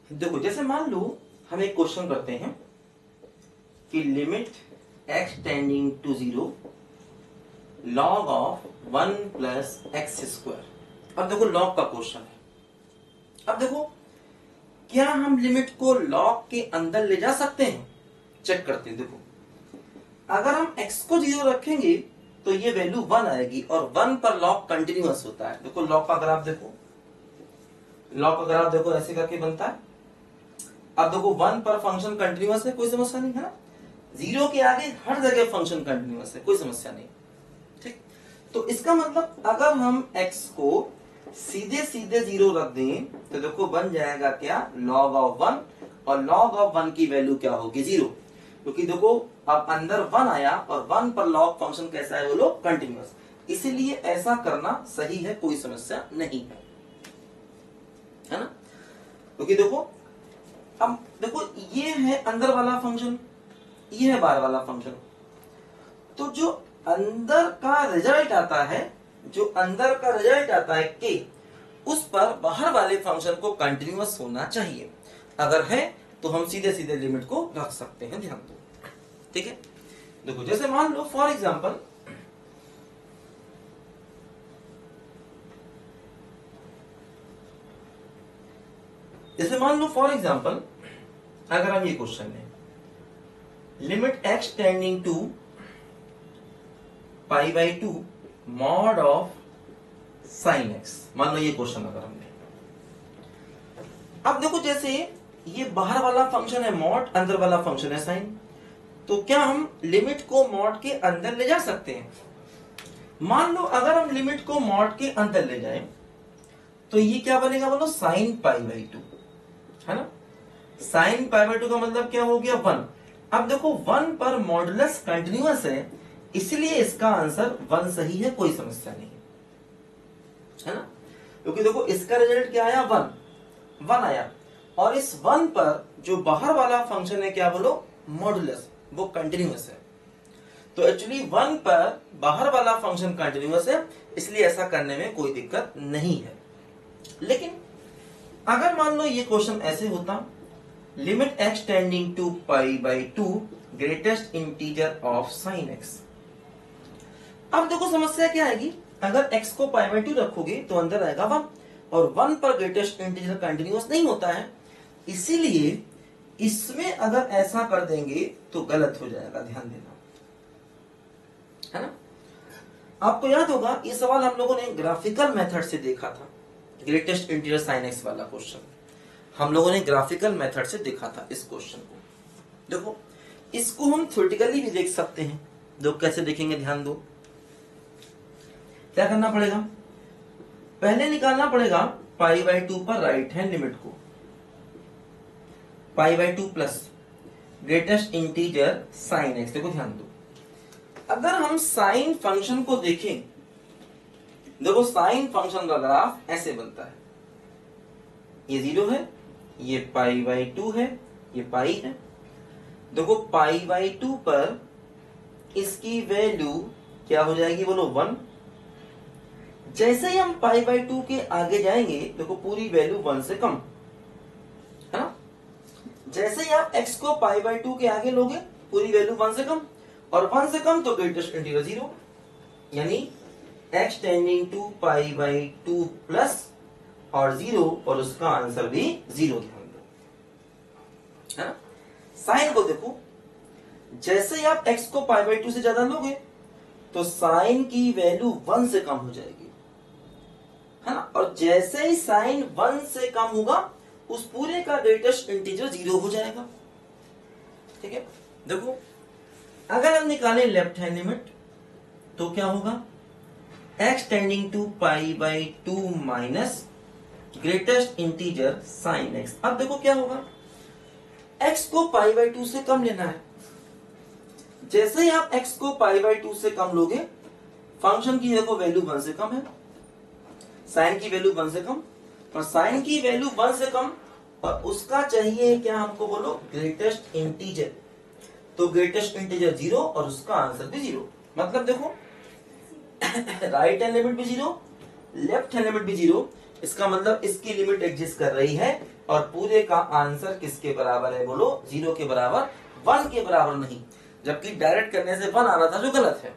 देखो जैसे मान लो हम एक क्वेश्चन करते हैं कि limit x tending to 0 log of 1 plus x square. अब देखो लॉग का क्वेश्चन है। अब देखो क्या हम लिमिट को लॉग के अंदर ले जा सकते हैं? चेक करते हैं। देखो अगर हम x को 0 रखेंगे तो ये वैल्यू 1 आएगी और 1 पर लॉग कंटिन्यूअस होता है। देखो लॉग का ग्राफ देखो, लॉग का ग्राफ देखो ऐसे करके बनता है। अब देखो 1 पर फंक्शन कंटिन्यूअस है, कोई समस्या नहीं है ना। 0 के आगे हर जगह फंक्शन कंटिन्यूअस है, कोई समस्या नहीं। ठीक, तो इसका मतलब अगर हम x को सीधे सीधे 0 रख दें तो देखो बन जाएगा क्या, log ऑफ 1, और log ऑफ 1 की वैल्यू क्या होगी 0, क्योंकि देखो अब अंदर 1 आया और 1 पर log फंक्शन कैसा है, वो लोग कंटिन्यूअस, इसीलिए ऐसा करना सही है, कोई समस्या नहीं है ना। क्योंकि देखो अब देखो ये है अंदर वाला फंक्शन, ये है बाहर वाला फंक्शन, तो जो अंदर का रिजल्ट आता है, जो अंदर का रिजल्ट आता है के, उस पर बाहर वाले फंक्शन को कंटिन्यूअस होना चाहिए। अगर है तो हम सीधे सीधे लिमिट को रख सकते हैं, ध्यान दो। ठीक है, देखो जैसे मान लो फॉर एग्जांपल अगर हम ये क्वेश्चन है limit x tending to pi by 2 mod of sine x, मान लो ये क्वेश्चन अगर हमने, अब देखो जैसे ये बाहर वाला फंक्शन है मॉड, अंदर वाला फंक्शन है साइन, तो क्या हम लिमिट को मॉड के अंदर ले जा सकते हैं? मान लो अगर हम लिमिट को मॉड के अंदर ले जाएं तो ये क्या बनेगा बोलो, साइन पाई बाई 2, है ना। साइन पाई बाई 2 का मतलब क्या हो गया 1। अब देखो 1 पर मॉडुलस कंटिन्यूअस है, इसलिए इसका आंसर 1 सही है, कोई समस्या नहीं है ना। क्योंकि देखो इसका रिजल्ट क्या आया 1 आया, और इस 1 पर जो बाहर वाला फंक्शन है क्या बोलो, मॉडुलस, वो कंटिन्यूअस है। तो एक्चुअली 1 पर बाहर वाला फंक्शन कंटिन्यूअस है, इसलिए ऐसा करने में कोई दिक्कत नहीं है। लेकिन अगर मान लो ये क्वेश्चन ऐसे होता, limit x tending to pi by 2 greatest integer of sine x। अब देखो समस्या क्या आएगी, अगर x को पाई बाई 2 रखोगे तो अंदर आएगा 1, और 1 पर ग्रेटेस्ट इंटीजर कंटिन्यूअस नहीं होता है, इसीलिए इसमें अगर ऐसा कर देंगे तो गलत हो जाएगा, ध्यान देना, है ना। आपको याद होगा ये सवाल हम लोगों ने ग्राफिकल मेथड से देखा था, ग्रेटेस्ट इंटीजर साइन x वाला क्वेश्चन हम लोगों ने ग्राफिकल मेथड से देखा था इस क्वेश्चन को। देखो इसको हम थ्योरेटिकली भी देख सकते हैं, लोग कैसे देखेंगे ध्यान दो। क्या करना पड़ेगा, पहले निकालना पड़ेगा पाई बाई 2 पर राइट हैंड लिमिट को, pi by 2 plus greatest integer sine x। देखो ध्यान दो, अगर हम साइन फंक्शन को देखें, देखो साइन फंक्शन का ग्राफ ऐसे बनता है, ये 0 है, ये पाई बाई 2 है, ये पाई है। देखो पाई बाई 2 पर इसकी वैल्यू क्या हो जाएगी बोलो 1। जैसे ही हम पाई बाई 2 के आगे जाएंगे देखो पूरी वैल्यू 1 से कम, है ना। जैसे ही आप x को पाई बाई 2 के आगे लोगे पूरी वैल्यू 1 से कम, और 1 से कम तो ग्रेटेस्ट इंटीजर 0, यानी x tending to pi by 2 plus और 0, और उसका आंसर भी 0, ध्यान दो, है ना। साइन को देखो, जैसे ही आप x को पाई बाई 2 से ज्यादा लोगे तो साइन की वैल्यू 1 से कम हो जाएगी, है ना। और जैसे ही साइन 1 से कम होगा उस पूरे का ग्रेटेस्ट इंटीजर 0 हो जाएगा। ठीक है, देखो अगर हम निकालें लेफ्ट हैंड लिमिट तो क्या होगा, x tending to pi by 2 minus greatest integer sine x। अब देखो क्या होगा, x को पाई बाई 2 से कम लेना है, जैसे ही आप x को पाई बाई 2 से कम लोगे फंक्शन की देखो वैल्यू 1 से कम है, साइन की वैल्यू 1 से कम, और साइन की वैल्यू 1 से कम, और उसका चाहिए क्या हमको बोलो, ग्रेटेस्ट इंटीजर, तो ग्रेटेस्ट इंटीजर 0 और उसका आंसर भी 0। मतलब देखो राइट हैंड लिमिट भी 0, लेफ्ट हैंड लिमिट भी 0, इसका मतलब इसकी लिमिट एग्जिस्ट कर रही है और पूरे का आंसर किसके बराबर है, बोलो 0 के बराबर, 1 के बराबर नहीं, जबकि डायरेक्ट करने से 1 आ रहा था जो गलत है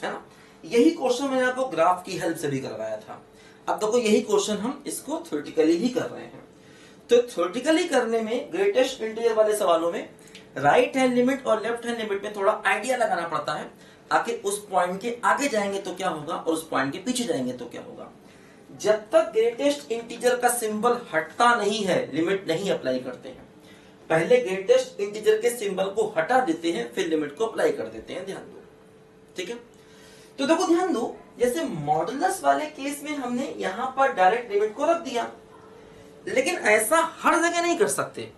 ना। यही क्वेश्चन मैंने आपको ग्राफ की हेल्प से भी करवाया था। अब देखो यही क्वेश्चन हम इसको थ्योरेटिकली ही कर रहे हैं। तो थ्योरेटिकली करने में ग्रेटेस्ट इंटीजर वाले सवालों में राइट हैंड लिमिट और लेफ्ट हैंड लिमिट में थोड़ा आइडिया लगाना पड़ता है, आखिर उस पॉइंट के आगे जाएंगे तो क्या होगा और उस पॉइंट के पीछे जाएंगे तो क्या होगा। जब तक ग्रेटेस्ट इंटीजर का सिंबल हटता नहीं है लिमिट नहीं अप्लाई करते हैं, पहले ग्रेटेस्ट इंटीजर के सिंबल को हटा देते हैं फिर लिमिट को अप्लाई कर देते हैं, ध्यान दो, ठीक है। तो देखो ध्यान दो, जैसे मॉडुलस वाले केस में हमने यहां पर डायरेक्ट लिमिट को रख दिया, लेकिन ऐसा हर जगह नहीं कर सकते।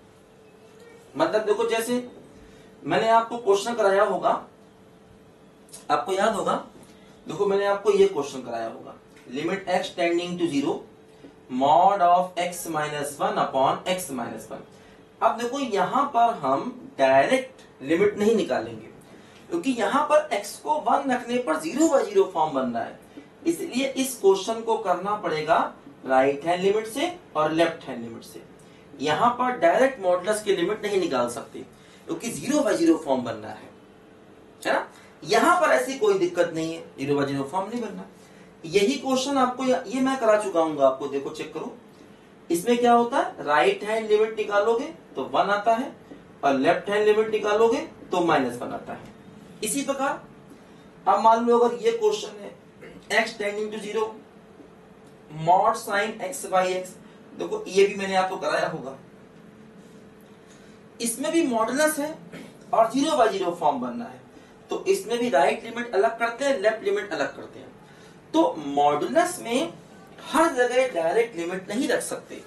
मतलब देखो जैसे मैंने आपको क्वेश्चन कराया होगा, आपको याद होगा, देखो मैंने आपको ये क्वेश्चन कराया होगा, limit x tending to 0 mod of x minus 1 upon x minus 1। अब देखो यहां पर हम डायरेक्ट लिमिट नहीं निकालेंगे क्योंकि यहां पर x को 1 रखने पर 0/0 फॉर्म बन रहा है, इसलिए इस क्वेश्चन को करना पड़ेगा राइट हैंड लिमिट से और लेफ्ट हैंड लिमिट से। यहां पर डायरेक्ट मॉडुलस की लिमिट नहीं निकाल सकते क्योंकि 0/0 फॉर्म बनना है ना। यहां पर ऐसी कोई दिक्कत नहीं है, 0/0 फॉर्म नहीं बनना। यही क्वेश्चन आपको ये मैं करा चुका हूं आपको, देखो चेक करो, इसमें क्या होता है, राइट हैंड लिमिट निकालोगे तो 1 आता है और लेफ्ट हैंड लिमिट निकालोगे तो -1 आता है। इसी प्रकार अब मान लो अगर ये क्वेश्चन है x tending to 0 mod sine x by x, देखो ये भी मैंने आपको कराया होगा, इसमें भी मॉडुलस है और 0/0 फॉर्म बनना है, तो इसमें भी राइट लिमिट अलग करते हैं लेफ्ट लिमिट अलग करते हैं। तो मॉडुलस में हर जगह डायरेक्ट लिमिट नहीं रख सकते,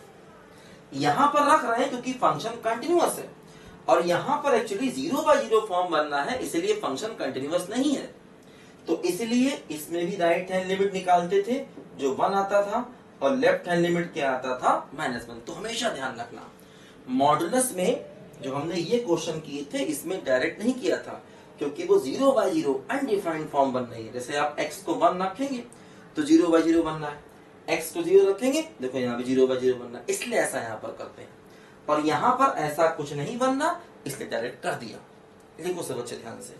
यहां पर रख रहे हैं क्योंकि फंक्शन कंटिन्यूअस है और यहां पर एक्चुअली 0/0 फॉर्म बनना है, इसलिए फंक्शन कंटिन्यूअस नहीं है। तो इसलिए इसमें भी राइट हैंड लिमिट निकालते थे जो 1 आता था और लेफ्ट हैंड लिमिट क्या आता था, -1। तो हमेशा ध्यान रखना मॉडुलस में जो हमने ये क्वेश्चन किए थे इसमें डायरेक्ट नहीं किया था क्योंकि वो 0/0 अनडिफाइंड फॉर्म बन रही है। जैसे आप x को 1 रखेंगे तो 0/0 बनना है, x को 0 रखेंगे देखो यहाँ पे 0/0 बनना है, इसलिए ऐसा यहाँ पर करते हैं। और यहाँ पर ऐसा कुछ नहीं बनना इसलिए डायरेक्ट कर दिया। लिखो सब अच्छे ध्यान से।